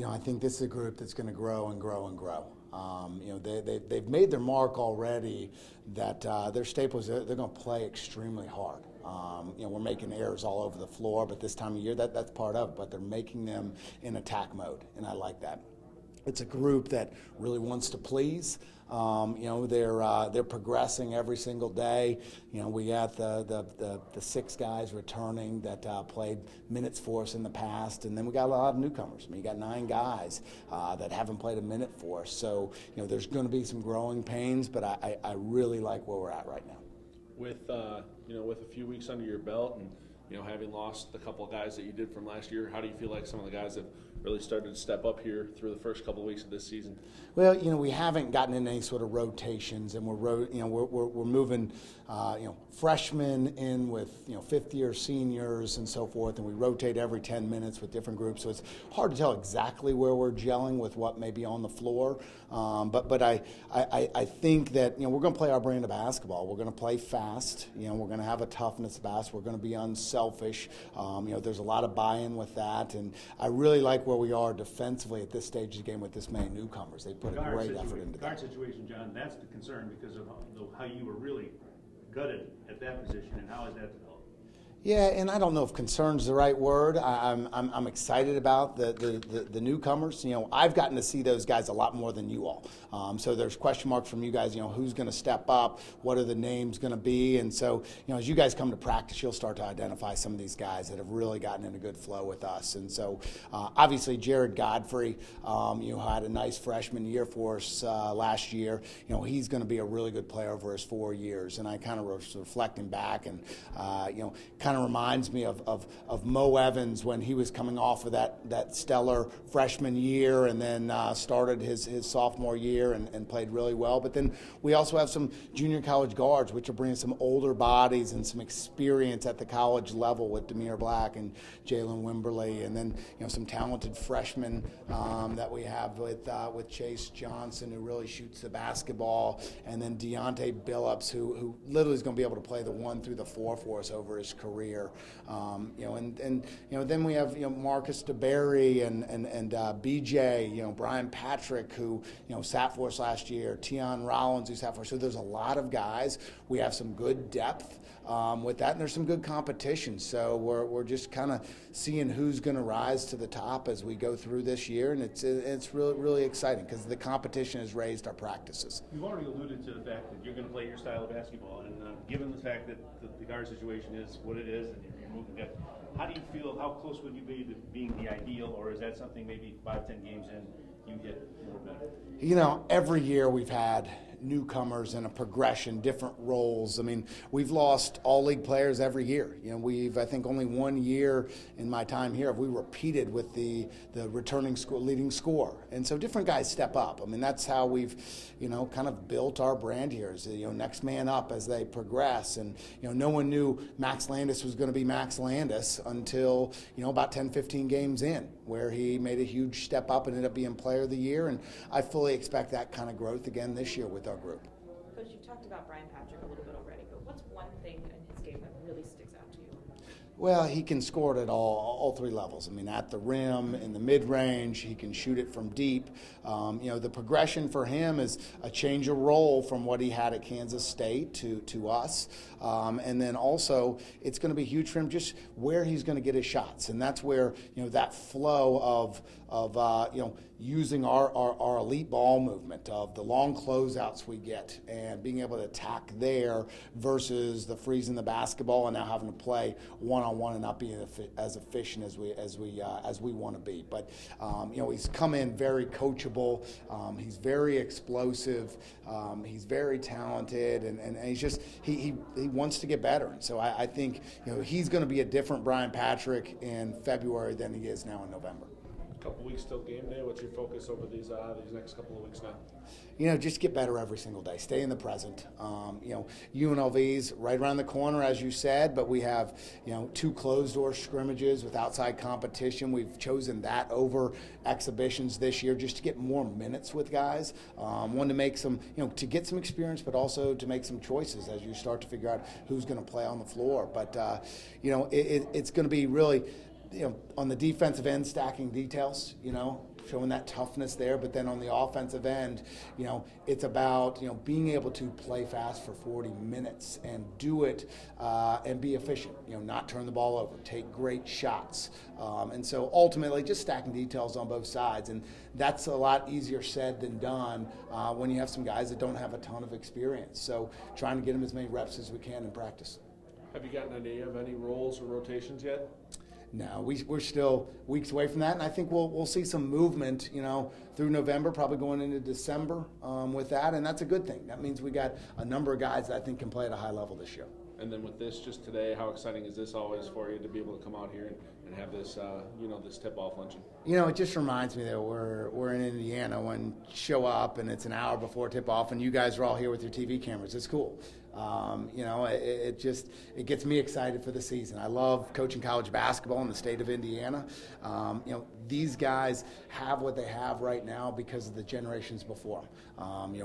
I think this is a group that's going to grow and grow and grow. They've made their mark already that their staples, they're going to play extremely hard. We're making errors all over the floor, but this time of year, that's part of it. But they're making them in attack mode, and I like that. It's a group that really wants to please. They're progressing every single day. We got the 6 guys returning that played minutes for us in the past, and then we got a lot of newcomers. You got 9 guys that haven't played a minute for us. So there's going to be some growing pains, but I really like where we're at right now. With with a few weeks under your belt and having lost a couple of guys that you did from last year, how do you feel like some of the guys have really started to step up here through the first couple of weeks of this season? Well, we haven't gotten into any sort of rotations, and we're moving, freshmen in with fifth-year seniors and so forth, and we rotate every 10 minutes with different groups. So it's hard to tell exactly where we're gelling with what may be on the floor. But I think that we're going to play our brand of basketball. We're going to play fast. We're going to have a toughness of basketball. We're going to be unselfish. There's a lot of buy-in with that, and I really like where we are defensively at this stage of the game with this many newcomers. They put a great effort into that. Guard situation, John, that's the concern because of how you were really gutted at that position, and how has that developed? Yeah, and I don't know if concern's the right word. I'm excited about the newcomers. I've gotten to see those guys a lot more than you all. So there's question marks from you guys. Who's going to step up? What are the names going to be? And so as you guys come to practice, you'll start to identify some of these guys that have really gotten in a good flow with us. And so obviously Jared Godfrey, had a nice freshman year for us last year. He's going to be a really good player over his 4 years. And I kind of was reflecting back and kind of reminds me of Mo Evans when he was coming off of that stellar freshman year and then started his sophomore year and played really well. But then we also have some junior college guards, which are bringing some older bodies and some experience at the college level with Demir Black and Jalen Wimberly, and then some talented freshmen that we have with Chase Johnson, who really shoots the basketball, and then Deontay Billups, who literally is going to be able to play the 1 through the 4 for us over his career. Then we have Marcus DeBerry and BJ, Brian Patrick, who sat for us last year, Tion Rollins, who sat for us. So there's a lot of guys. We have some good depth with that, and there's some good competition. So we're just kind of seeing who's going to rise to the top as we go through this year, and it's really, really exciting because the competition has raised our practices. You've already alluded to the fact that you're going to play your style of basketball, and given the fact that the guard situation is what it is, and you're moving guys, how do you feel? How close would you be to being the ideal, or is that something maybe 5-10 games in you get more better? Every year we've had newcomers and a progression, different roles. I mean, we've lost all league players every year. I think only 1 year in my time here have we repeated with the returning leading scorer. And so different guys step up. I mean, that's how we've, kind of built our brand here is, next man up as they progress. And, no one knew Max Landis was going to be Max Landis until, about 10, 15 games in, where he made a huge step up and ended up being player of the year. And I fully expect that kind of growth again this year with our group. Coach, you talked about Brian Patrick a little bit already, but what's one thing in his game that really sticks out to you? Well, he can score it at all 3 levels. I mean, at the rim, in the mid-range, he can shoot it from deep. The progression for him is a change of role from what he had at Kansas State to us. And then also, it's going to be huge for him just where he's going to get his shots. And that's where, that flow of using our elite ball movement, of the long closeouts we get and being able to attack there versus the freezing the basketball and now having to play one-on-one and not being as efficient as we want to be. But he's come in very coachable. He's very explosive. He's very talented, and he's just he wants to get better. And so I think he's going to be a different Brian Patrick in February than he is now in November. Couple weeks till game day. What's your focus over these next couple of weeks now? Just get better every single day. Stay in the present. UNLV's right around the corner, as you said, but we have 2 closed-door scrimmages with outside competition. We've chosen that over exhibitions this year just to get more minutes with guys. One, to make some, to get some experience, but also to make some choices as you start to figure out who's going to play on the floor. But, it's going to be really on the defensive end, stacking details, showing that toughness there. But then on the offensive end, it's about, being able to play fast for 40 minutes and do it and be efficient, not turn the ball over, take great shots. And so ultimately just stacking details on both sides. And that's a lot easier said than done when you have some guys that don't have a ton of experience. So trying to get them as many reps as we can in practice. Have you gotten an idea of any roles or rotations yet? No, we're still weeks away from that, and I think we'll see some movement, through November, probably going into December with that, and that's a good thing. That means we got a number of guys that I think can play at a high level this year. And then with this, just today, how exciting is this always for you to be able to come out here and have this, this tip-off luncheon? It just reminds me that we're in Indiana when show up and it's an hour before tip-off, and you guys are all here with your TV cameras. It's cool. It gets me excited for the season. I love coaching college basketball in the state of Indiana. These guys have what they have right now because of the generations before them.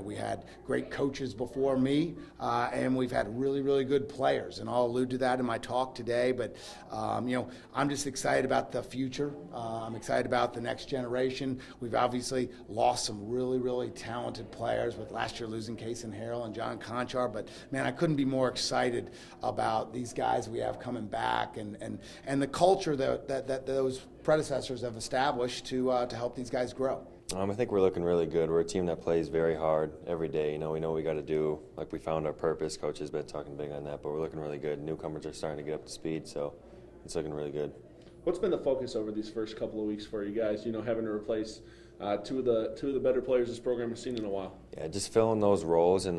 We had great coaches before me, and we've had really, really good players, and I'll allude to that in my talk today. But I'm just excited about the future. I'm excited about the next generation. We've obviously lost some really, really talented players, with last year losing Case and Harrell and Jon Conchar. But man, I couldn't be more excited about these guys we have coming back, and the culture that those predecessors have established to help these guys grow. I think we're looking really good. We're a team that plays very hard every day. We know we got to do, like, we found our purpose. Coach has been talking big on that, but we're looking really good. Newcomers are starting to get up to speed, so it's looking really good. What's been the focus over these first couple of weeks for you guys, having to replace two of the better players this program has seen in a while? Yeah, just filling those roles and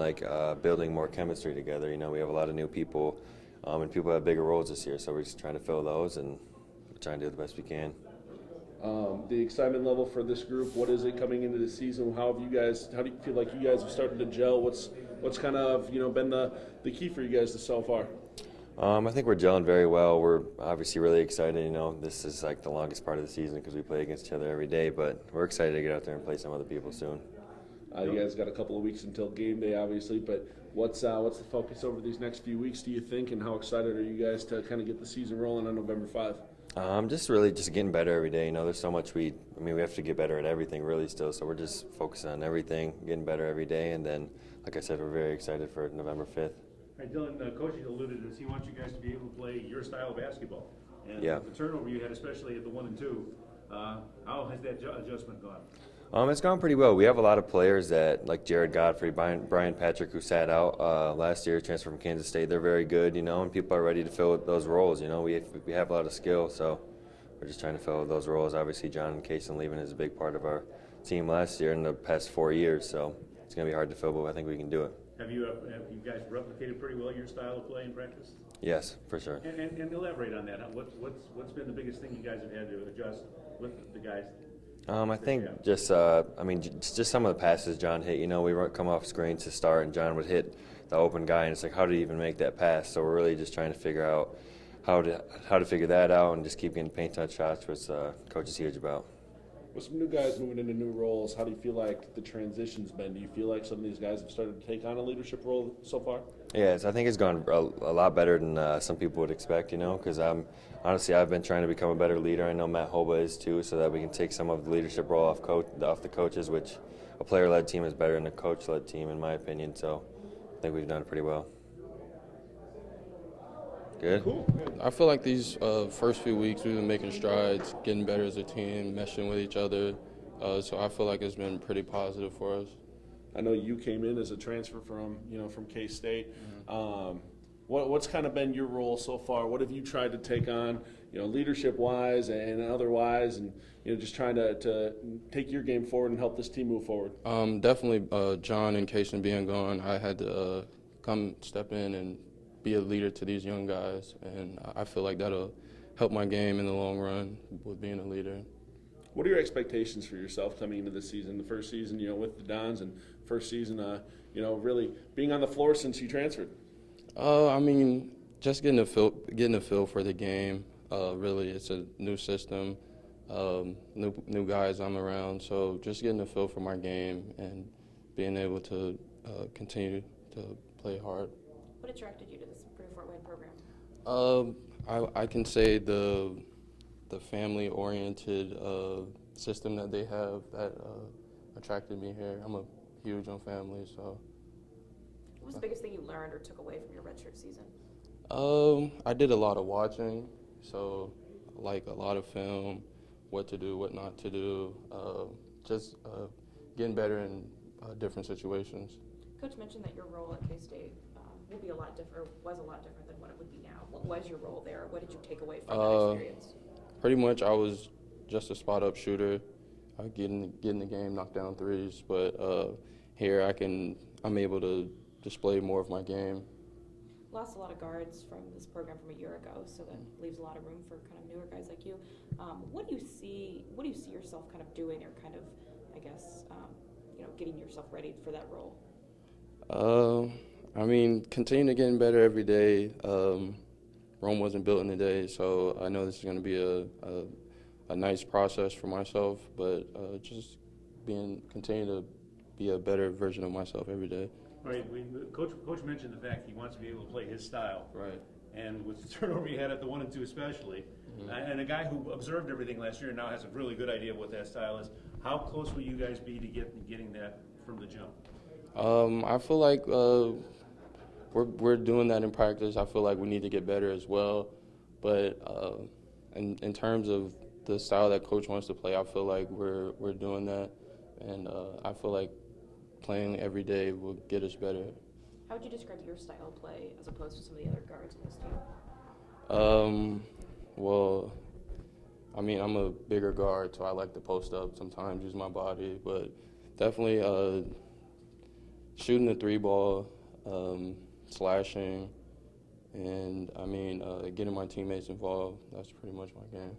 building more chemistry together. We have a lot of new people, and people have bigger roles this year, so we're just trying to fill those and we're trying to do the best we can. The excitement level for this group, what is it coming into the season? How do you feel like you guys have started to gel? What's kind of been the key for you guys so far? I think we're gelling very well. We're obviously really excited. This is like the longest part of the season because we play against each other every day, but we're excited to get out there and play some other people soon. You guys got a couple of weeks until game day, obviously, but what's the focus over these next few weeks, do you think, and how excited are you guys to kind of get the season rolling on November 5? Just really just getting better every day. There's so much we have to get better at everything really still, so we're just focusing on everything, getting better every day, and then, like I said, we're very excited for November 5th. All right, Dylan, Coach alluded to this. He wants you guys to be able to play your style of basketball. And yeah. The turnover you had, especially at the 1 and 2, how has that adjustment gone? It's gone pretty well. We have a lot of players that, like Jared Godfrey, Brian Patrick, who sat out last year, transferred from Kansas State. They're very good, and people are ready to fill those roles. We have a lot of skill, so we're just trying to fill those roles. Obviously, John Cason leaving is a big part of our team last year and the past 4 years, so it's going to be hard to fill, but I think we can do it. Have you guys replicated pretty well your style of play in practice? Yes, for sure. And elaborate on that. What's been the biggest thing you guys have had to adjust with the guys? I think just some of the passes John hit. We come off screens to start, and John would hit the open guy, and it's like, how do you even make that pass? So we're really just trying to figure out how to figure that out, and just keep getting paint touch shots, which Coach is huge about. With some new guys moving into new roles, how do you feel like the transition's been? Do you feel like some of these guys have started to take on a leadership role so far? Yes, I think it's gone a lot better than some people would expect, because I've been trying to become a better leader. I know Matt Hoba is too, so that we can take some of the leadership role off the coaches, which a player-led team is better than a coach-led team, in my opinion. So I think we've done it pretty well. Good. Cool. I feel like these first few weeks we've been making strides, getting better as a team, meshing with each other. So I feel like it's been pretty positive for us. I know you came in as a transfer from K-State. Mm-hmm. What's kind of been your role so far? What have you tried to take on, leadership-wise and otherwise, and just trying to take your game forward and help this team move forward? Definitely, John and Kason being gone, I had to come step in and be a leader to these young guys, and I feel like that'll help my game in the long run with being a leader. What are your expectations for yourself coming into this season? The first season, with the Dons, and first season, really being on the floor since you transferred. Just getting a feel for the game. Really, it's a new system, new guys I'm around. So just getting a feel for my game and being able to continue to play hard. What attracted you to this Fort Wayne program? I can say the family-oriented system that they have that attracted me here. I'm a huge on family, so. What was the biggest thing you learned or took away from your redshirt season? I did a lot of watching, so like a lot of film, what to do, what not to do, just getting better in different situations. Coach mentioned that your role at K-State will be a lot different, was a lot different than what it would be now. What was your role there? What did you take away from that experience? Pretty much, I was just a spot-up shooter, getting the game, knock down threes. But here, I'm able to display more of my game. Lost a lot of guards from this program from a year ago, so that leaves a lot of room for kind of newer guys like you. What do you see yourself kind of doing, or kind of, I guess, getting yourself ready for that role? I mean, continue to getting better every day. Rome wasn't built in a day, so I know this is going to be a nice process for myself, but just continue to be a better version of myself every day. Right, Coach mentioned the fact he wants to be able to play his style. Right. And with the turnover he had at the 1 and 2 especially, and a guy who observed everything last year and now has a really good idea of what that style is, how close will you guys be to getting that from the jump? I feel like we're doing that in practice. I feel like we need to get better as well. But in terms of the style that Coach wants to play, I feel like we're doing that, and I feel like playing every day will get us better. How would you describe your style of play as opposed to some of the other guards in this team? Well, I mean, I'm a bigger guard, so I like to post up sometimes, use my body, but definitely shooting the three ball, slashing, and I mean, getting my teammates involved. That's pretty much my game.